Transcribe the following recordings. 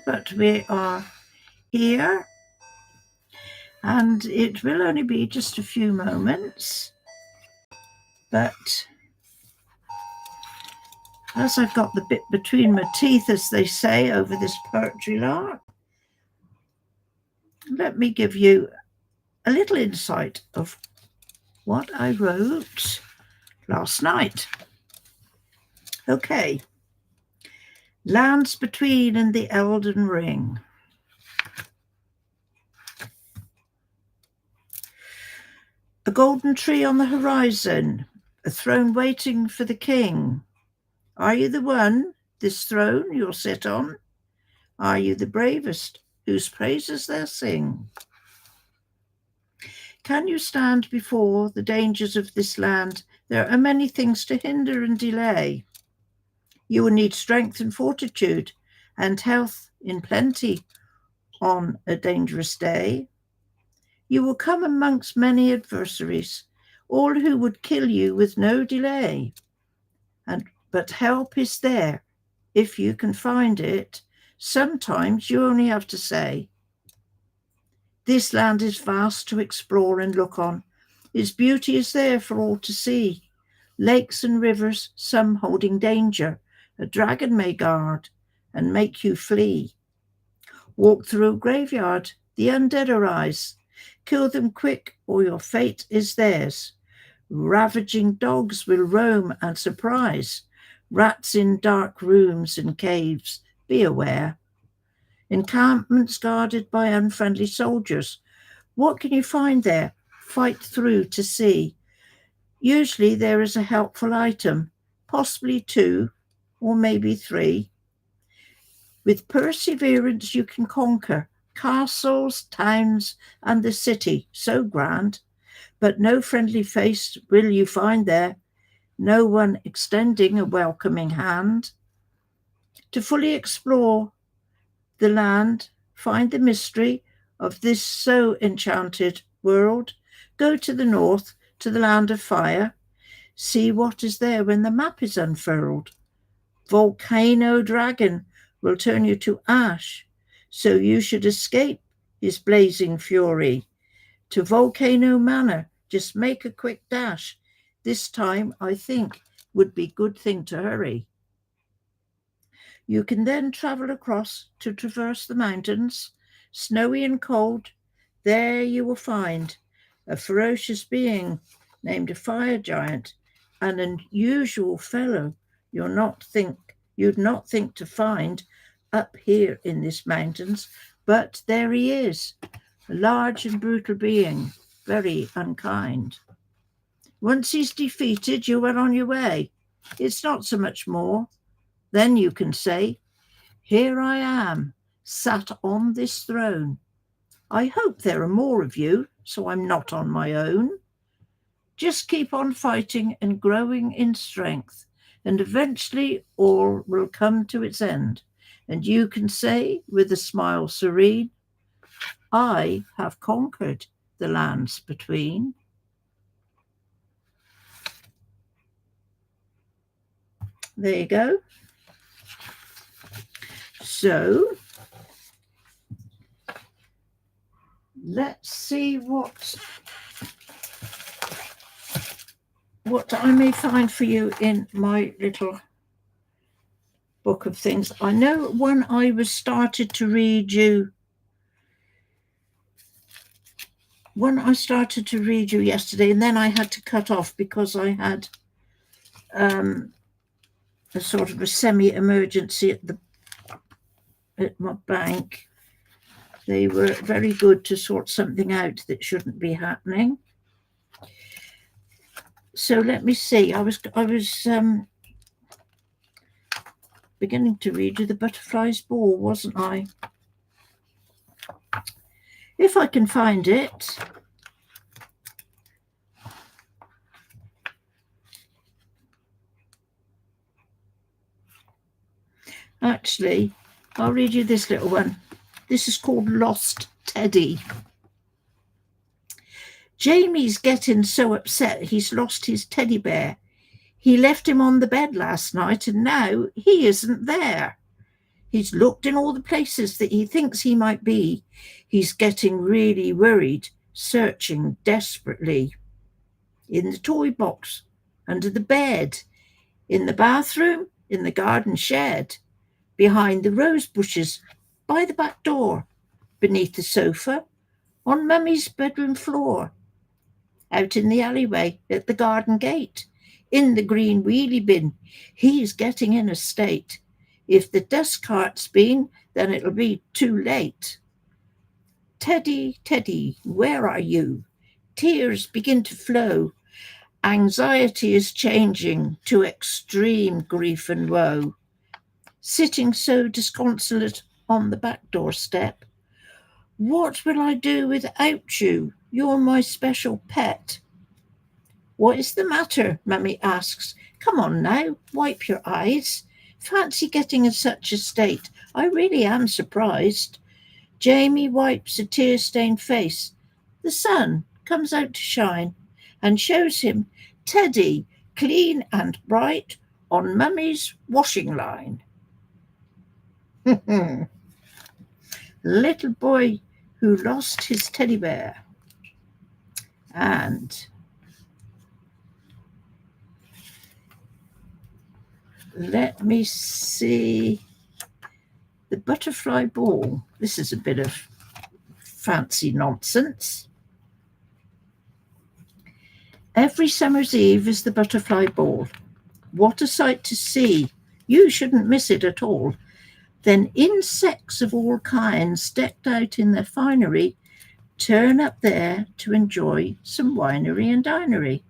but we are here, and it will only be just a few moments. But as I've got the bit between my teeth, as they say, over this poetry lark, let me give you a little insight of what I wrote last night. Okay. Lands between and the Elden Ring. A golden tree on the horizon, a throne waiting for the king. Are you the one, this throne you'll sit on? Are you the bravest, whose praises they'll sing? Can you stand before the dangers of this land? There are many things to hinder and delay. You will need strength and fortitude and health in plenty on a dangerous day. You will come amongst many adversaries, all who would kill you with no delay. But help is there, if you can find it. Sometimes you only have to say, this land is vast to explore and look on. Its beauty is there for all to see. Lakes and rivers, some holding danger, a dragon may guard and make you flee. Walk through a graveyard, the undead arise. Kill them quick, or your fate is theirs. Ravaging dogs will roam and surprise. Rats in dark rooms and caves, be aware. Encampments guarded by unfriendly soldiers. What can you find there? Fight through to see. Usually there is a helpful item, possibly 2 or maybe 3. With perseverance you can conquer castles, towns, and the city, so grand. But no friendly face will you find there, no one extending a welcoming hand. To fully explore the land, find the mystery of this so enchanted world, go to the north, to the land of fire. See what is there when the map is unfurled. Volcano dragon will turn you to ash, so you should escape his blazing fury. To Volcano Manor, just make a quick dash. This time, I think, would be good thing to hurry. You can then travel across to traverse the mountains, snowy and cold. There you will find a ferocious being named a fire giant, an unusual fellow you'd not think to find up here in these mountains, but there he is, a large and brutal being, very unkind. Once he's defeated, you're well on your way. It's not so much more. Then you can say, here I am, sat on this throne. I hope there are more of you, so I'm not on my own. Just keep on fighting and growing in strength, and eventually all will come to its end. And you can say, with a smile serene, I have conquered the lands between. There you go. So let's see what I may find for you in my little book of things. I know when I started to read you yesterday, and then I had to cut off because I had a sort of a semi-emergency at my bank. They were very good to sort something out that shouldn't be happening. So let me see. I was beginning to read you The Butterfly's Ball, wasn't I? If I can find it. Actually, I'll read you this little one. This is called Lost Teddy. Jamie's getting so upset he's lost his teddy bear. He left him on the bed last night and now he isn't there. He's looked in all the places that he thinks he might be. He's getting really worried, searching desperately. In the toy box, under the bed, in the bathroom, in the garden shed, behind the rose bushes, by the back door, beneath the sofa, on Mummy's bedroom floor, out in the alleyway, at the garden gate, in the green wheelie bin. He's getting in a state. If the dust cart's been, then it'll be too late. Teddy, Teddy, where are you? Tears begin to flow. Anxiety is changing to extreme grief and woe. Sitting so disconsolate on the back doorstep. What will I do without you? You're my special pet. What is the matter? Mummy asks. Come on now, wipe your eyes. Fancy getting in such a state. I really am surprised. Jamie wipes a tear-stained face. The sun comes out to shine and shows him Teddy, clean and bright, on Mummy's washing line. Little boy who lost his teddy bear. And let me see. The butterfly ball. This is a bit of fancy nonsense. Every summer's eve is the butterfly ball. What a sight to see. You shouldn't miss it at all. Then insects of all kinds, decked out in their finery, turn up there to enjoy some winery and dinery.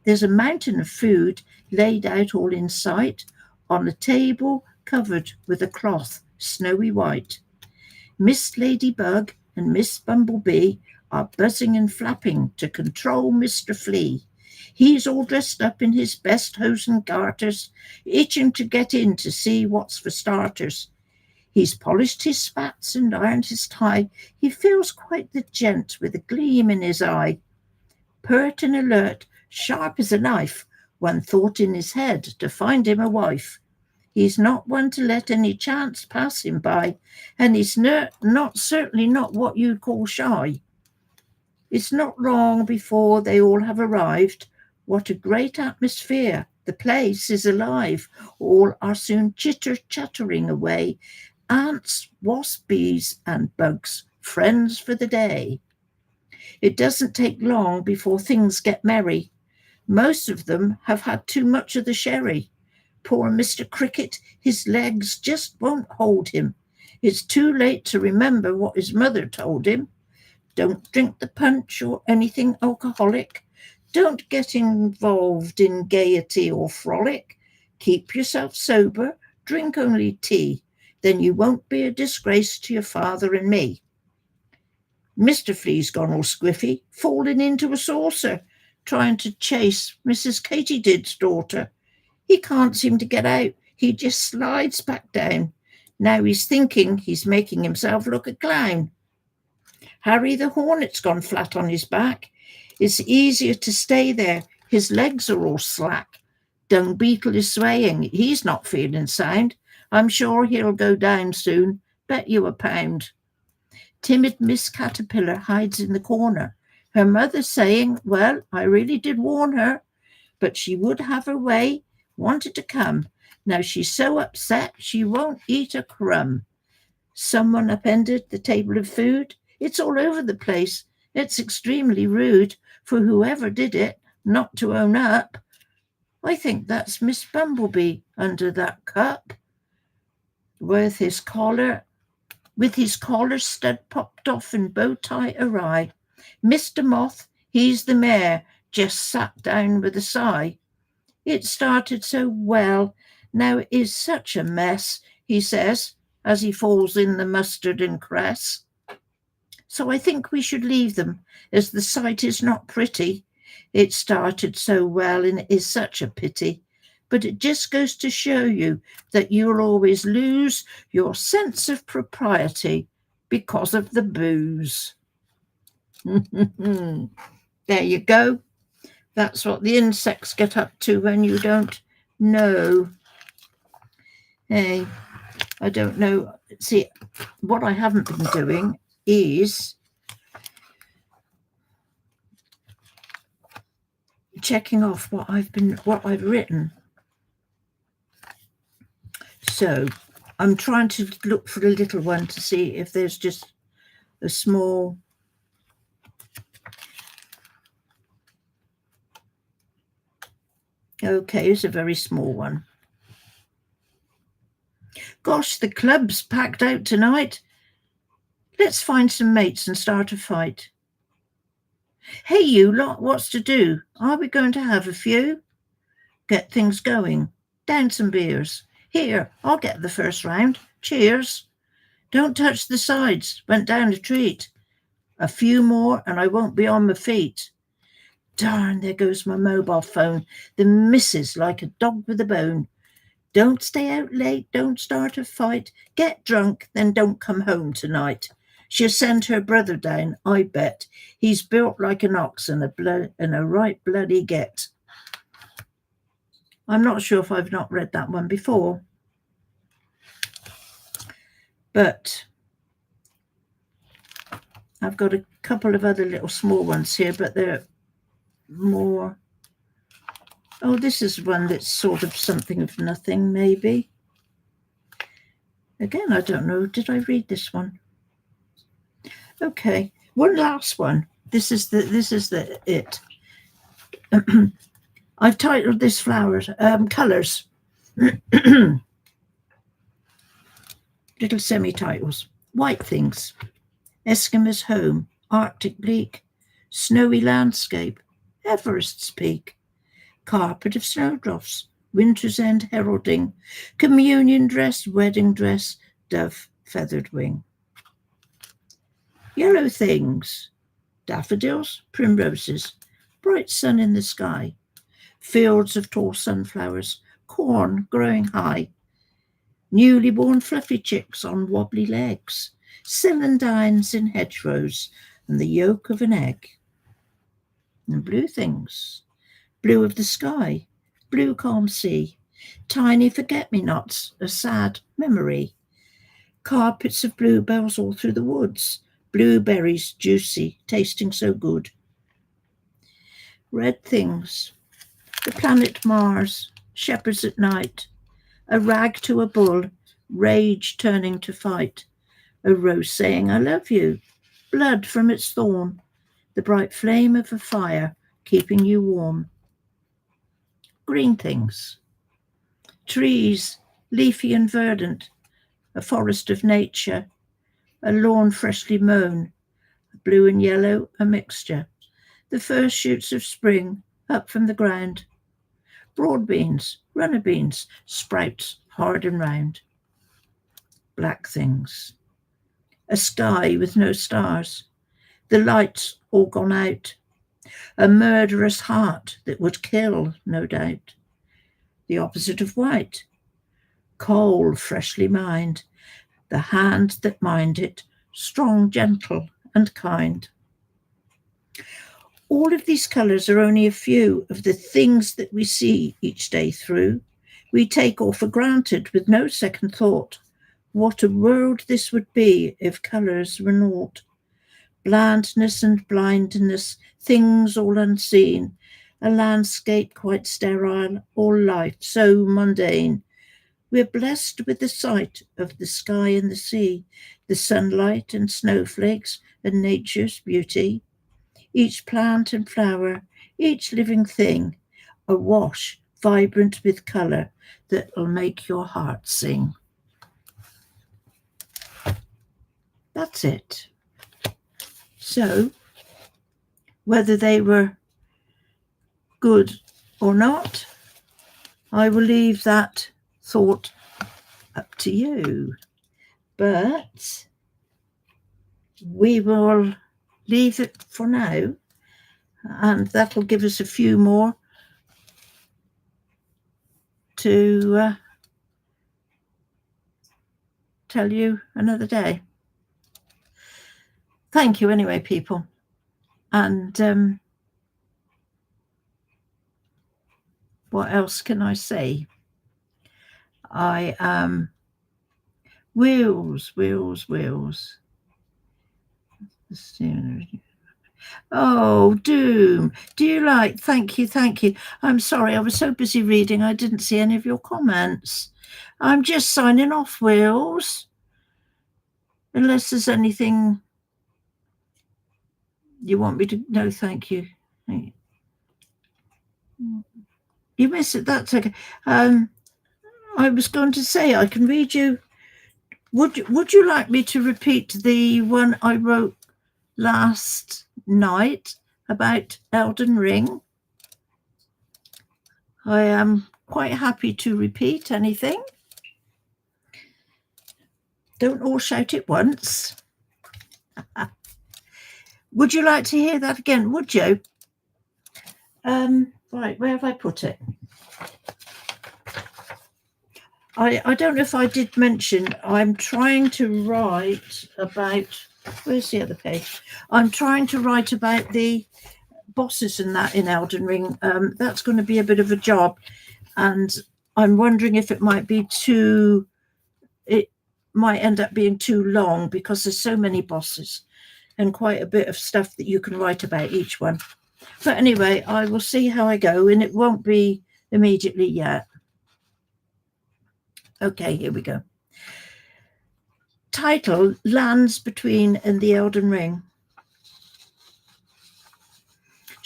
There's a mountain of food laid out all in sight on a table covered with a cloth snowy white. Miss Ladybug and Miss Bumblebee are buzzing and flapping to control Mr. Flea. He's all dressed up in his best hose and garters, itching to get in to see what's for starters. He's polished his spats and ironed his tie. He feels quite the gent with a gleam in his eye. Pert and alert, sharp as a knife, one thought in his head to find him a wife. He's not one to let any chance pass him by, and he's certainly not what you'd call shy. It's not long before they all have arrived. What a great atmosphere! The place is alive. All are soon chitter-chattering away. Ants, wasps, bees, and bugs, friends for the day. It doesn't take long before things get merry. Most of them have had too much of the sherry. Poor Mr. Cricket, his legs just won't hold him. It's too late to remember what his mother told him. Don't drink the punch or anything alcoholic. Don't get involved in gaiety or frolic. Keep yourself sober, drink only tea. Then you won't be a disgrace to your father and me. Mr. Flea's gone all squiffy, fallen into a saucer, trying to chase Mrs. Katydid's daughter. He can't seem to get out. He just slides back down. Now he's thinking he's making himself look a clown. Harry the Hornet's gone flat on his back. It's easier to stay there. His legs are all slack. Dung Beetle is swaying. He's not feeling sound. I'm sure he'll go down soon. Bet you £1. Timid Miss Caterpillar hides in the corner. Her mother's saying, well, I really did warn her, but she would have her way, wanted to come. Now she's so upset she won't eat a crumb. Someone upended the table of food. It's all over the place. It's extremely rude for whoever did it not to own up. I think that's Miss Bumblebee under that cup. With his collar stud popped off and bow tie awry. Mr. Moth, he's the mayor, just sat down with a sigh. It started so well, now it is such a mess, he says, as he falls in the mustard and cress. So I think we should leave them, as the sight is not pretty. It started so well, and it is such a pity. But it just goes to show you that you'll always lose your sense of propriety because of the booze. There you go. That's what the insects get up to when you don't know. Hey, I don't know. See, what I haven't been doing is checking off what I've written. So I'm trying to look for a little one to see if there's just a small. Okay, it's a very small one. Gosh, the club's packed out tonight. Let's find some mates and start a fight. Hey, you lot, what's to do? Are we going to have a few? Get things going. Down some beers. Here, I'll get the first round. Cheers. Don't touch the sides. Went down a treat. A few more and I won't be on my feet. Darn, there goes my mobile phone. The missus like a dog with a bone. Don't stay out late, don't start a fight. Get drunk, then don't come home tonight. She'll send her brother down, I bet. He's built like an ox and a right bloody get. I'm not sure if I've not read that one before. But I've got a couple of other little small ones here, but they're more. Oh, this is one that's sort of something of nothing, maybe. Again, I don't know. Did I read this one? Okay, one last one. This is it. I've titled this flowers, colours. Little semi-titles. White things. Eskimo's home. Arctic bleak. Snowy landscape. Everest's peak. Carpet of snowdrops. Winter's end heralding. Communion dress. Wedding dress. Dove feathered wing. Yellow things. Daffodils. Primroses. Bright sun in the sky. Fields of tall sunflowers. Corn growing high. Newly born fluffy chicks on wobbly legs. Celandines in hedgerows and the yolk of an egg. And blue things. Blue of the sky. Blue calm sea. Tiny forget-me-nots, a sad memory. Carpets of bluebells all through the woods. Blueberries juicy, tasting so good. Red things. The planet Mars. Shepherds at night. A rag to a bull, rage turning to fight. A rose saying, I love you. Blood from its thorn. The bright flame of a fire keeping you warm. Green things. Trees, leafy and verdant. A forest of nature. A lawn freshly mown. Blue and yellow, a mixture. The first shoots of spring up from the ground. Broad beans, runner beans, sprouts hard and round. Black things. A sky with no stars. The lights all gone out. A murderous heart that would kill, no doubt. The opposite of white. Coal freshly mined. The hand that mined it, strong, gentle, and kind. All of these colours are only a few of the things that we see each day through. We take all for granted with no second thought. What a world this would be if colours were naught. Blandness and blindness, things all unseen, a landscape quite sterile, all life so mundane. We're blessed with the sight of the sky and the sea, the sunlight and snowflakes and nature's beauty. Each plant and flower, each living thing, awash, vibrant with colour that'll make your heart sing. That's it. So, whether they were good or not, I will leave that thought up to you. But we will leave it for now, and that'll give us a few more to tell you another day. Thank you anyway, people. And what else can I say? I am Wheels. Oh, Doom. Do you like? Thank you. I'm sorry, I was so busy reading, I didn't see any of your comments. I'm just signing off, Wheels. Unless there's anything you want me to. No, thank you. You missed it. That's okay. I was going to say I can read you. Would you like me to repeat the one I wrote last night about Elden Ring? I am quite happy to repeat anything. Don't all shout at once. Would you like to hear that again? Would you? Right, where have I put it? I don't know if I did mention, I'm trying to write about, where's the other page? I'm trying to write about the bosses and that in Elden Ring. That's going to be a bit of a job, and I'm wondering if it might end up being too long because there's so many bosses and quite a bit of stuff that you can write about each one. But anyway, I will see how I go, and it won't be immediately yet. Okay, here we go. Title: Lands Between and the Elden Ring.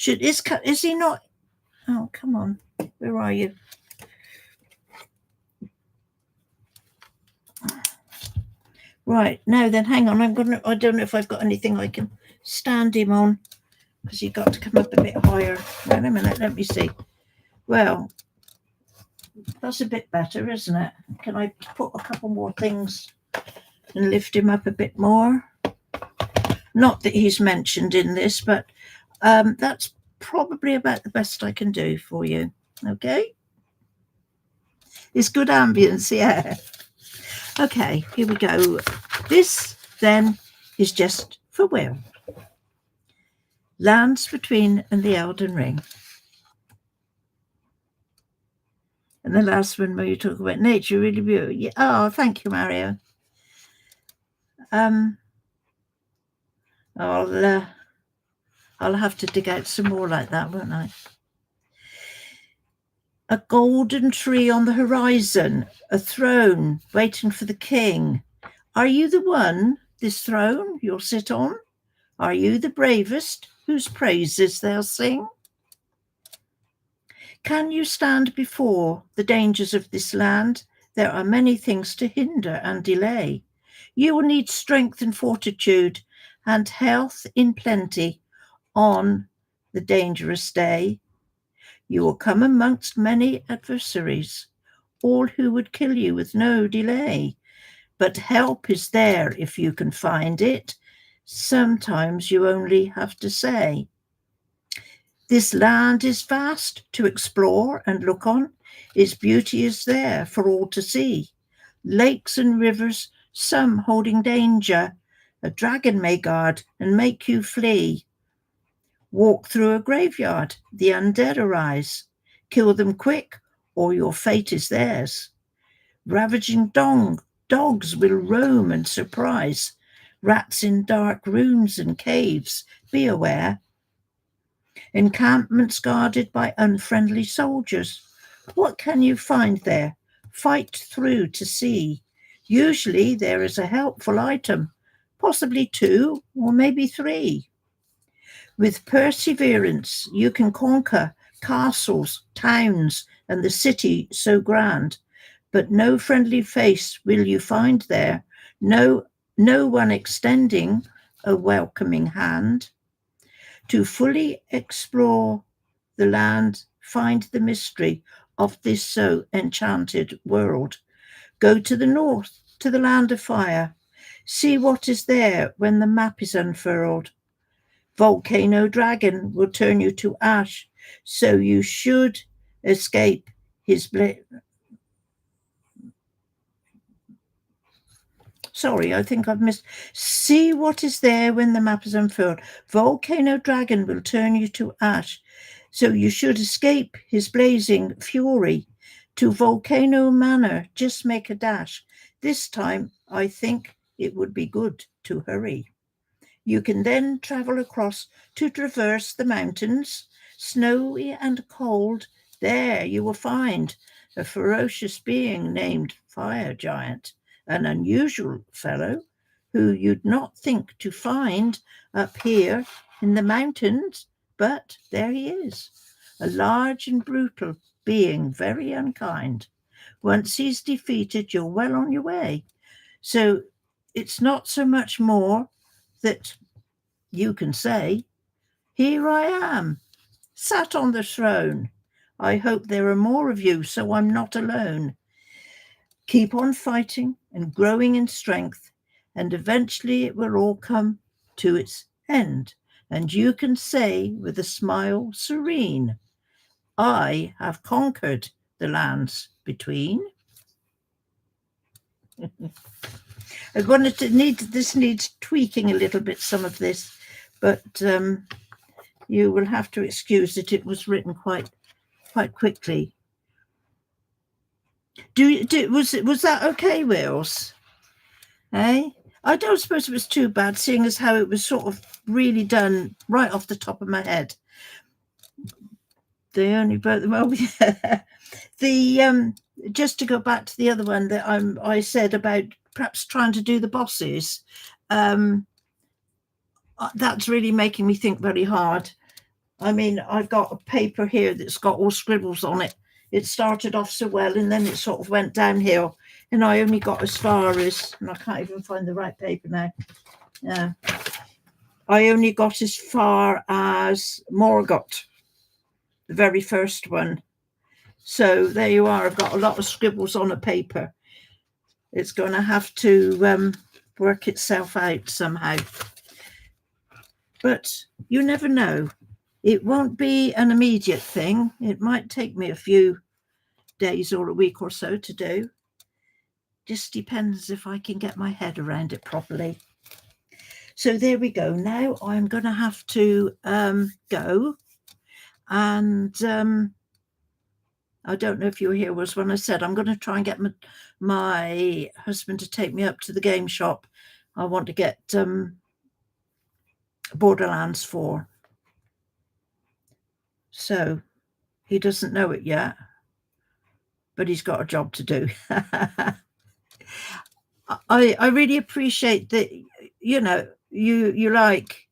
Is he not? Oh, come on. Where are you? Right, now then, hang on. I don't know if I've got anything I can stand him on, because you've got to come up a bit higher. Wait a minute, let me see. Well, that's a bit better, isn't it? Can I put a couple more things and lift him up a bit more? Not that he's mentioned in this, but that's probably about the best I can do for you. Okay? It's good ambience, yeah. Okay, here we go. This, then, is just for Will. Lands Between and the Elden Ring. And the last one where you talk about nature, really beautiful. Yeah. Oh, thank you, Mario. I'll have to dig out some more like that, won't I? A golden tree on the horizon, a throne waiting for the king. Are you the one, this throne you'll sit on? Are you the bravest, whose praises they'll sing? Can you stand before the dangers of this land? There are many things to hinder and delay. You will need strength and fortitude and health in plenty on the dangerous day. You will come amongst many adversaries, all who would kill you with no delay. But help is there if you can find it. Sometimes you only have to say, this land is vast to explore and look on. Its beauty is there for all to see. Lakes and rivers, some holding danger. A dragon may guard and make you flee. Walk through a graveyard, the undead arise. Kill them quick, or your fate is theirs. Ravaging dogs will roam and surprise. Rats in dark rooms and caves, be aware. Encampments guarded by unfriendly soldiers. What can you find there? Fight through to see. Usually there is a helpful item, possibly 2 or maybe 3. With perseverance, you can conquer castles, towns, and the city so grand. But no friendly face will you find there, no one extending a welcoming hand. To fully explore the land, find the mystery of this so enchanted world. Go to the north, to the land of fire. See what is there when the map is unfurled. Volcano dragon will turn you to ash, so you should escape his Sorry, I think I've missed. See what is there when the map is unfurled. Volcano dragon will turn you to ash, so you should escape his blazing fury. To Volcano Manor, just make a dash. This time, I think it would be good to hurry. You can then travel across to traverse the mountains, snowy and cold. There you will find a ferocious being named Fire Giant, an unusual fellow who you'd not think to find up here in the mountains, but there he is, a large and brutal being, very unkind. Once he's defeated, you're well on your way. So it's not so much more that you can say, "Here I am, sat on the throne. I hope there are more of you, so I'm not alone." Keep on fighting and growing in strength, and eventually it will all come to its end. And you can say with a smile serene, "I have conquered the lands between." I'm going to need, this needs tweaking a little bit, some of this, but you will have to excuse it. It was written quite quickly. Was that okay, Wills? Eh? I don't suppose it was too bad, seeing as how it was sort of really done right off the top of my head. They only broke them over. The just to go back to the other one that I said about perhaps trying to do the bosses, that's really making me think very hard. I mean, I've got a paper here that's got all scribbles on it. It started off so well, and then it sort of went downhill, and I only got as far as, and I can't even find the right paper now. Yeah, I only got as far as Morgoth, the very first one. So there you are. I've got a lot of scribbles on a paper. It's going to have to work itself out somehow. But you never know. It won't be an immediate thing. It might take me a few days or a week or so to do. Just depends if I can get my head around it properly. So there we go. Now I'm going to have to go. And I don't know if you were here was when I said I'm going to try and get my husband to take me up to the game shop. I want to get Borderlands 4. So he doesn't know it yet, but he's got a job to do. I really appreciate that, you know, you like,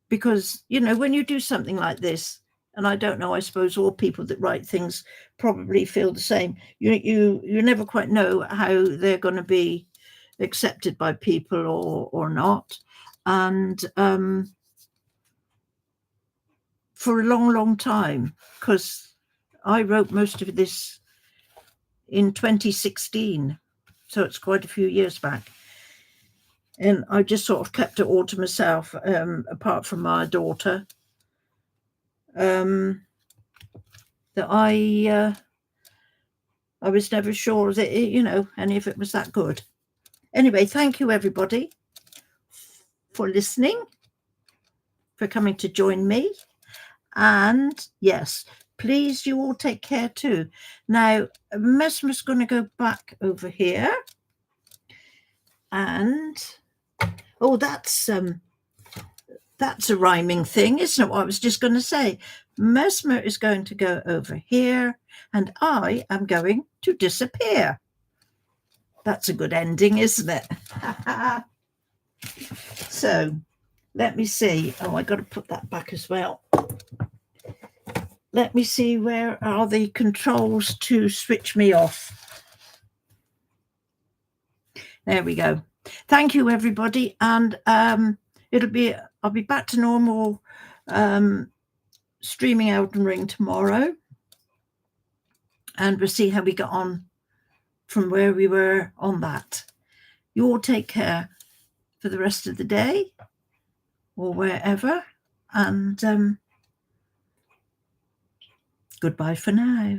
because, you know, when you do something like this, and I don't know, I suppose all people that write things probably feel the same. You never quite know how they're going to be accepted by people or not. And for a long time, because I wrote most of this in 2016, so it's quite a few years back. And I just sort of kept it all to myself, apart from my daughter. That I was never sure that you know, any of it was that good. Anyway, thank you everybody for listening, for coming to join me, and yes, please you all take care too. Now Mesmer's going to go back over here, and oh, that's a rhyming thing, isn't it? What I was just going to say. Mesmer is going to go over here, and I am going to disappear. That's a good ending, isn't it? So, let me see. Oh, I got to put that back as well. Let me see, where are the controls to switch me off? There we go. Thank you, everybody, and I'll be back to normal streaming Elden Ring tomorrow, and we'll see how we get on from where we were on that. You all take care for the rest of the day or wherever, and goodbye for now.